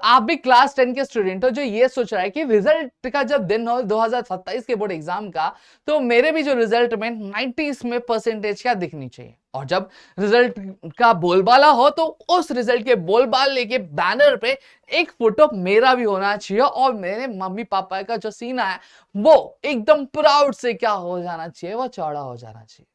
आप भी क्लास 10 के स्टूडेंट हो जो ये सोच रहा है कि रिजल्ट का जब दिन हो 2027 के बोर्ड एग्जाम का, तो मेरे भी जो रिजल्ट में 90 में परसेंटेज क्या दिखनी चाहिए, और जब रिजल्ट का बोलबाला हो तो उस रिजल्ट के बोलबाले के बैनर पे एक फोटो मेरा भी होना चाहिए, और मेरे मम्मी पापा का जो सीना है वो एकदम प्राउड से क्या हो जाना चाहिए, वो चौड़ा हो जाना चाहिए।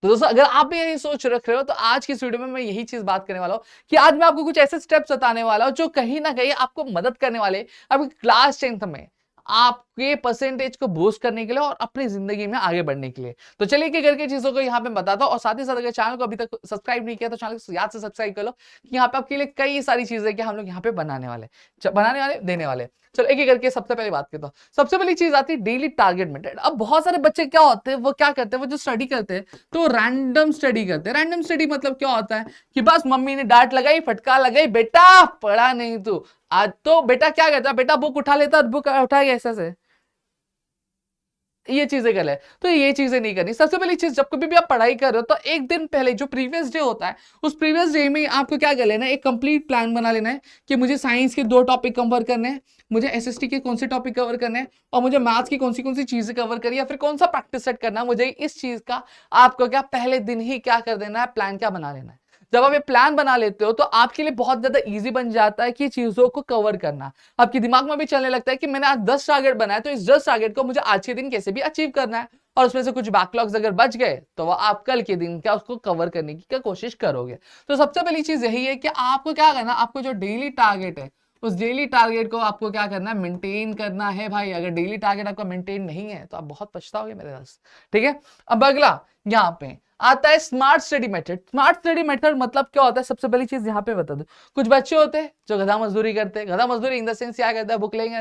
तो दोस्तों, अगर आप भी यही सोच रख रहे हो तो आज की इस वीडियो में मैं यही चीज बात करने वाला हूं कि आज मैं आपको कुछ ऐसे स्टेप्स बताने वाला हूं जो कहीं ना कहीं आपको मदद करने वाले आपकी क्लास 10th में आपके परसेंटेज को बूस्ट करने के लिए और अपनी जिंदगी में आगे बढ़ने के लिए। तो चलिए कि करके चीजों को यहाँ पे बताता हूं, और साथ ही साथ अगर चैनल को अभी तक सब्सक्राइब नहीं किया तो चैनल को याद से सब्सक्राइब कर लो कि यहाँ पे आपके लिए कई सारी चीजें कि हम लोग यहाँ पे बनाने वाले देने वाले। चलो एक एक करके सबसे पहले बात करता हूँ। सबसे पहली चीज आती है डेली टारगेट मेथड। अब बहुत सारे बच्चे क्या होते हैं, वो क्या करते हैं, वो जो स्टडी करते हैं तो रैंडम स्टडी करते हैं। रैंडम स्टडी मतलब क्या होता है कि बस मम्मी ने डांट लगाई, फटका लगाई, बेटा पढ़ा नहीं तू आज, तो बेटा क्या कहता है, बेटा बुक उठा लेता, बुक उठा के ऐसे से ये चीजें गलत है। तो ये चीजें नहीं करनी। सबसे पहली चीज, जब कभी भी आप पढ़ाई कर रहे हो तो एक दिन पहले जो प्रीवियस डे होता है उस प्रीवियस डे में आपको क्या कर लेना है, एक कंप्लीट प्लान बना लेना है कि मुझे साइंस के 2 टॉपिक कवर करने हैं, मुझे एसएसटी के कौन से टॉपिक कवर करने हैं, और मुझे मैथ्स की कौन सी चीजें कवर करनी है, या फिर कौन सा प्रैक्टिस सेट करना है, मुझे इस चीज का आपको क्या पहले दिन ही क्या कर देना है, प्लान क्या बना लेना है। जब आप ये प्लान बना लेते हो तो आपके लिए बहुत ज्यादा इजी बन जाता है कि चीजों को कवर करना। आपके दिमाग में भी चलने लगता है कि मैंने आज 10 टारगेट बनाया, तो इस 10 टारगेट को मुझे आज के दिन कैसे भी अचीव करना है, और उसमें से कुछ बैकलॉग्स अगर बच गए तो वह आप कल के दिन क्या उसको कवर करने की क्या कोशिश करोगे। तो सबसे पहली चीज यही है कि आपको क्या करना, आपको जो डेली टारगेट है उस डेली टारगेट को आपको क्या करना है, मेंटेन करना है भाई। अगर डेली टारगेट आपका मेंटेन नहीं है तो आप बहुत पछताओगे मेरे दोस्त, ठीक है। अब अगला यहाँ पे आता है smart study method. Smart study method मतलब क्या होता है, सबसे पहली चीज यहाँ पे बता दो। कुछ बच्चे होते हैं जो गधा मजदूरी करते हैं। गधा मजदूरी इन द सेंस क्या करता है, बुक लेंगे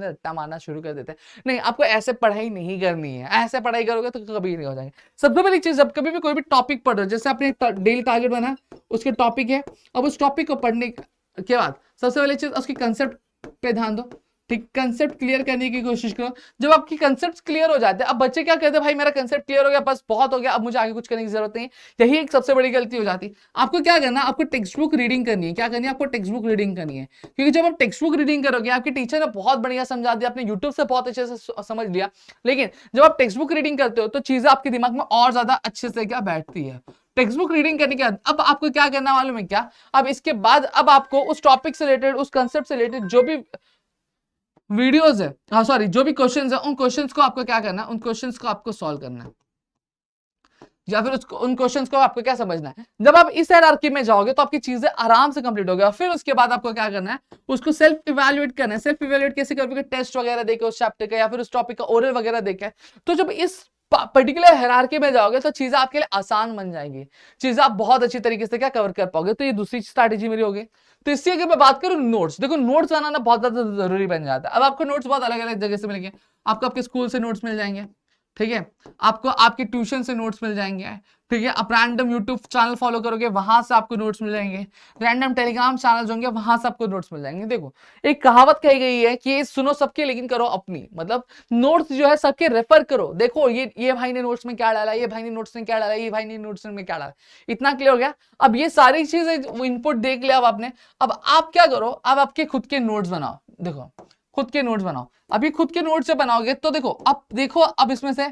रट्टा मारना शुरू कर देते हैं। नहीं, आपको ऐसे पढ़ाई नहीं करनी है, ऐसे पढ़ाई करोगे तो कभी नहीं हो जाएंगे। सबसे पहली चीज, जब कभी भी कोई भी टॉपिक पढ़ रहे हो, जैसे आपने डेली टारगेट बना, उसके टॉपिक है, अब उस टॉपिक को पढ़ने के बाद सबसे पहली चीज उसकी कंसेप्ट पे ध्यान दो, ठीक। कंसेप्ट क्लियर करने की कोशिश करो। जब आपकी कंसेप्ट क्लियर हो जाते हैं, अब बच्चे क्या कहते हैं, भाई मेरा कंसेप्ट क्लियर हो गया, बस बहुत हो गया, अब मुझे आगे कुछ करने की जरूरत नहीं। यही एक सबसे बड़ी गलती हो जाती है। आपको क्या करना, आपको टेक्स्ट बुक रीडिंग करनी है। क्या करनी है, आपको टेक्स्ट बुक रीडिंग करनी है, क्योंकि जब आप टेक्स्ट बुक रीडिंग करोगे, आपके टीचर ने बहुत बढ़िया समझा दिया, आपने यूट्यूब से बहुत अच्छे से समझ लिया, लेकिन जब आप टेक्स्ट बुक रीडिंग करते हो तो चीजें आपके दिमाग में और ज्यादा अच्छे से क्या बैठती है। टेक्स्ट बुक रीडिंग करने के बाद अब आपको क्या करना मालूम है क्या, अब इसके बाद अब आपको उस टॉपिक से रिलेटेड, उस कंसेप्ट से रिलेटेड जो भी वीडियोस है, हाँ सॉरी, जो भी क्वेश्चंस है, उन क्वेश्चंस को आपको क्या करना है, उन क्वेश्चंस को आपको सॉल्व करना है, या फिर उसको उन क्वेश्चंस को आपको क्या समझना है। जब आप इस हायरार्की में जाओगे तो आपकी चीजें आराम से कंप्लीट हो गई, और फिर उसके बाद आपको क्या करना है, उसको सेल्फ इवैल्यूएट करना है। सेल्फ इवैल्यूएट कैसे करोगे, टेस्ट वगैरह देके उस चैप्टर का, या फिर उस टॉपिक का ओरल वगैरह देके। तो जब इस पर्टिकुलर हायरार्की में जाओगे तो चीजें आपके लिए आसान बन जाएंगी, चीजें आप बहुत अच्छी तरीके से क्या कवर कर पाओगे। तो ये दूसरी स्ट्रैटेजी मेरी होगी। तो इससे अगर मैं बात करूं नोट्स, देखो नोट्स बनाना बहुत ज्यादा जरूरी बन जाता है। अब आपको नोट्स बहुत अलग अलग जगह से मिलेंगे। आपको आपके स्कूल से नोट्स मिल जाएंगे, ठीक है, आपको आपके ट्यूशन से नोट्स मिल जाएंगे, ठीक है, आप रैंडम यूट्यूब चैनल फॉलो करोगे, वहां से आपको नोट्स मिल जाएंगे, रैंडम टेलीग्राम चैनल होंगे, वहां से आपको नोट्स मिल जाएंगे। देखो एक कहावत कही गई है कि सुनो सबके लेकिन करो अपनी, मतलब नोट्स जो है सबके रेफर करो। देखो ये भाई ने नोट्स में क्या डाला, ये भाई ने नोट्स में क्या डाला, ये भाई ने नोट्स में क्या डाला। इतना क्लियर हो गया। अब ये सारी चीजें इनपुट देख लिया अब आपने, अब आप क्या करो, अब आपके खुद के नोट्स बनाओ। देखो खुद के नोट्स बनाओ। अभी खुद के नोट्स से बनाओगे तो देखो अब इसमें से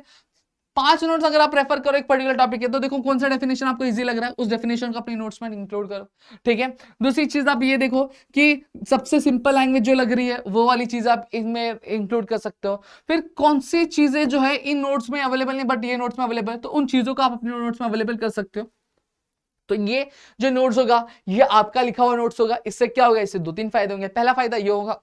5 नोट्स अगर आप रेफर करो एक पर्टिकुलर टॉपिक है, तो देखो कौन सा डेफिनेशन आपको इजी लग रहा है, उस डेफिनेशन को अपनी नोट्स में इंक्लूड करो, ठीक है। दूसरी चीज आप ये देखो कि सबसे सिंपल लैंग्वेज जो लग रही है वो वाली चीज आप इनमें इंक्लूड कर सकते हो। फिर कौन सी चीजें जो है इन नोट्स में अवेलेबल नहीं बट ये नोट्स में अवेलेबल है, तो उन चीजों को आप अपने नोट्स में अवेलेबल कर सकते हो। तो ये जो नोट्स होगा ये आपका लिखा हुआ नोट्स होगा। इससे क्या होगा, इससे 2-3 फायदे होंगे। पहला फायदा ये होगा,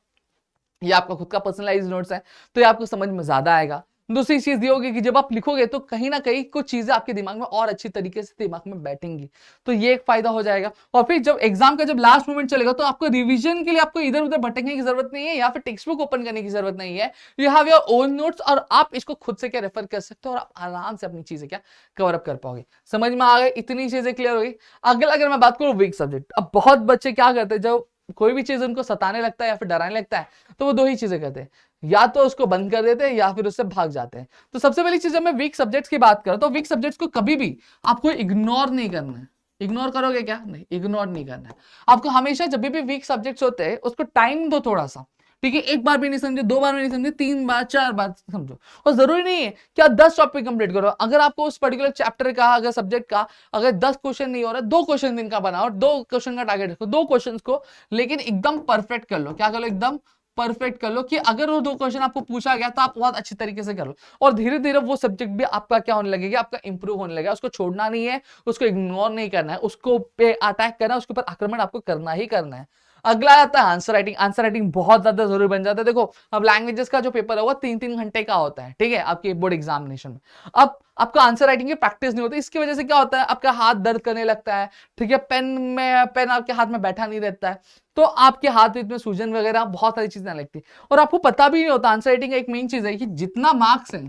ये आपका खुद का पर्सनलाइज्ड नोट्स है तो ये आपको समझ में ज्यादा आएगा। दूसरी चीज ये होगी कि जब आप लिखोगे तो कहीं ना कहीं कुछ चीजें आपके दिमाग में और अच्छी तरीके से दिमाग में बैठेंगी, तो ये एक फायदा हो जाएगा। और फिर जब एग्जाम का जब लास्ट मोमेंट चलेगा तो आपको रिवीजन के लिए आपको इधर उधर भटकने की जरूरत नहीं है, या फिर टेक्स्ट बुक ओपन करने की जरूरत नहीं है। You have your own notes और आप इसको खुद से क्या रेफर कर सकते हो, और आप आराम से अपनी चीजें क्या कवर अप कर पाओगे। समझ में आ गए, इतनी चीजें क्लियर हो गई। अगला अगर मैं बात करूं वीक सब्जेक्ट, अब बहुत बच्चे क्या करते हैं, जब कोई भी चीज उनको सताने लगता है या फिर डराने लगता है तो वो 2 ही चीजें करते हैं, या तो उसको बंद कर देते हैं या फिर उससे भाग जाते हैं। तो सबसे पहली चीज जब मैं वीक सब्जेक्ट्स की बात करूं तो वीक सब्जेक्ट्स को कभी भी आपको इग्नोर नहीं करना है, इग्नोर करोगे क्या? नहीं, इग्नोर नहीं करना है आपको। हमेशा जब भी वीक सब्जेक्ट्स होते हैं उसको टाइम दो थोड़ा सा, ठीक है? एक बार भी नहीं समझे, 2 बार भी नहीं समझे, 3 बार 4 बार समझो। और जरूरी नहीं है कि आप 10 टॉपिक कंप्लीट करो। अगर आपको उस पर्टिकुलर चैप्टर का, अगर सब्जेक्ट का अगर 10 क्वेश्चन नहीं हो रहा, 2 क्वेश्चन दिन का बनाओ, 2 क्वेश्चन का टारगेट रखो, 2 क्वेश्चन को लेकिन एकदम परफेक्ट कर लो। क्या कर लो? एकदम परफेक्ट कर लो कि अगर वो 2 क्वेश्चन आपको पूछा गया तो आप बहुत अच्छी तरीके से कर लो। और धीरे धीरे वो सब्जेक्ट भी आपका क्या होने लगेगा? आपका इंप्रूव होने लगेगा। उसको छोड़ना नहीं है, उसको इग्नोर नहीं करना है, उसको पे अटैक करना है, उसके ऊपर आक्रमण आपको करना ही करना है। अगला आता है आंसर राइटिंग। आंसर राइटिंग बहुत ज्यादा जरूरी बन जाता है। देखो अब लैंग्वेजेस का जो पेपर है वो 3-3 घंटे का होता है, ठीक है, आपके बोर्ड एग्जामिनेशन में। अब आपका आंसर राइटिंग की प्रैक्टिस नहीं होती, इसकी वजह से क्या होता है? आपका हाथ दर्द करने लगता है, ठीक है, पेन आपके हाथ में बैठा नहीं रहता है, तो आपके हाथ में सूजन वगैरह बहुत सारी चीजें लगती है। और आपको पता भी नहीं होता। आंसर राइटिंग का एक मेन चीज है कि जितना मार्क्स है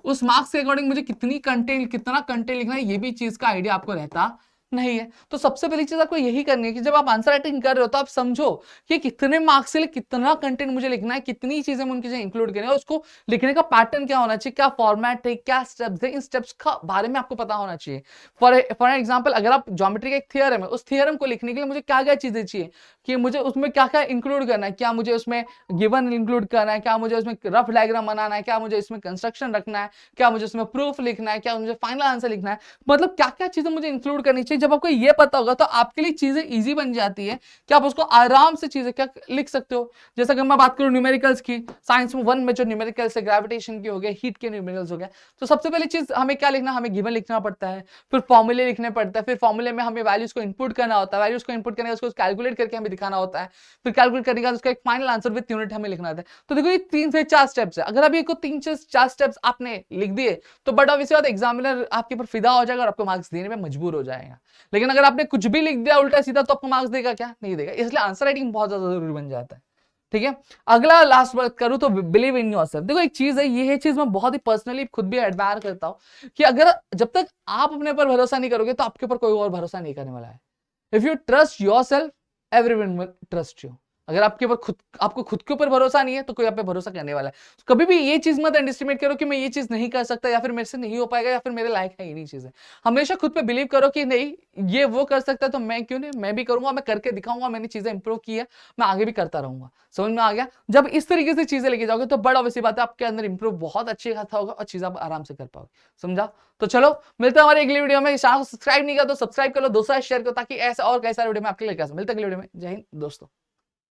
उस मार्क्स के अकॉर्डिंग मुझे कितना कंटेंट लिखना है, ये भी चीज का आइडिया आपको रहता नहीं है। तो सबसे पहली चीज आपको यही करनी है कि जब आप आंसर राइटिंग कर रहे हो तो आप समझो कि कितने मार्क्स के लिए कितना कंटेंट मुझे लिखना है, कितनी चीजें उनकी इंक्लूड करनी है, उसको लिखने का पैटर्न क्या होना चाहिए, क्या फॉर्मेट है, क्या स्टेप्स है, इन स्टेप्स का बारे में आपको पता होना चाहिए। फॉर एग्जाम्पल, अगर आप ज्योमेट्री का एक थियरम है, उस थियरम को लिखने के लिए मुझे क्या क्या चीजें चाहिए, कि मुझे उसमें क्या क्या इंक्लूड करना है, क्या मुझे उसमें गिवन इंक्लूड करना है, क्या मुझे उसमें रफ डायग्राम बनाना है, क्या मुझे इसमें कंस्ट्रक्शन रखना है, क्या मुझे उसमें प्रूफ लिखना है, क्या मुझे फाइनल आंसर लिखना है, मतलब क्या क्या चीजें मुझे इंक्लूड करनी चाहिए। जब आपको ये पता होगा तो आपके लिए चीजें इजी बन जाती है कि आप उसको आराम से चीजें क्या लिख सकते हो। जैसे अगर मैं बात करूं न्यूमेरिकल्स की, साइंस में 1 में जो न्यूमेरिकल्स है, ग्रेविटेशन की हो गए, हीट के न्यूमेरिकल्स हो गए, तो सबसे पहली चीज हमें क्या लिखना, हमें गिवन लिखना पड़ता है, फिर फॉर्मूले लिखने पड़ता है, फिर फॉर्मूले में हमें वैल्यूज को इनपुट करना होता है, वैल्यूज को इनपुट करने उसको कैलकुलेट करके हमें दिखाना होता है, फिर कैलकुलेट करने के बाद उसका एक फाइनल आंसर विद यूनिट हमें लिखना होता है। तो देखो ये 3 से 4 स्टेप्स है। अगर अभी 3 से 4 स्टेप्स आपने लिख दिए तो बट ऑब्वियसली बात एग्जामिनर आपके ऊपर फिदा हो जाएगा और आपको मार्क्स देने में मजबूर हो जाएगा। लेकिन अगर आपने कुछ भी लिख दिया उल्टा सीधा तो आपको मार्क्स देगा क्या? नहीं देगा। इसलिए आंसर राइटिंग बहुत ज्यादा जरूरी बन जाता है, ठीक है। अगला लास्ट बात करूं तो बिलीव इन योरसेल्फ। देखो एक चीज है, ये चीज मैं बहुत ही पर्सनली खुद भी एडमायर करता हूं कि अगर जब तक आप अपने पर भरोसा नहीं करोगे तो आपके ऊपर कोई और भरोसा नहीं करने वाला है। If you trust yourself everyone will trust you. अगर आपके ऊपर आपको खुद के ऊपर भरोसा नहीं है तो कोई आप पे भरोसा करने वाला है। तो कभी भी ये चीज मत अंडरएस्टिमेट करो कि मैं ये चीज नहीं कर सकता, या फिर मेरे से नहीं हो पाएगा, या फिर मेरे लायक है ये नहीं चीजें। हमेशा खुद पे बिलीव करो कि नहीं, ये वो कर सकता है तो मैं क्यों नहीं, मैं भी करूंगा, मैं करके दिखाऊंगा, मैंने चीजें इंप्रूव की है, मैं आगे भी करता रहूंगा। समझ में आ गया? जब इस तरीके से चीजें लेके जाओगे तो बड़ा वैसी बात है, आपके अंदर इंप्रूव बहुत अच्छी खाता होगा और चीजें आप आराम से कर पाओगे। समझा? तो चलो मिलते हैं हमारे अगली वीडियो में। चैनल को सब्सक्राइब नहीं किया तो सब्सक्राइब कर लो, दोस्तों शेयर करो, ताकि ऐसा और कई सारे वीडियो में आपके लिए मिलते हैं अगली वीडियो में। जय हिंद दोस्तों।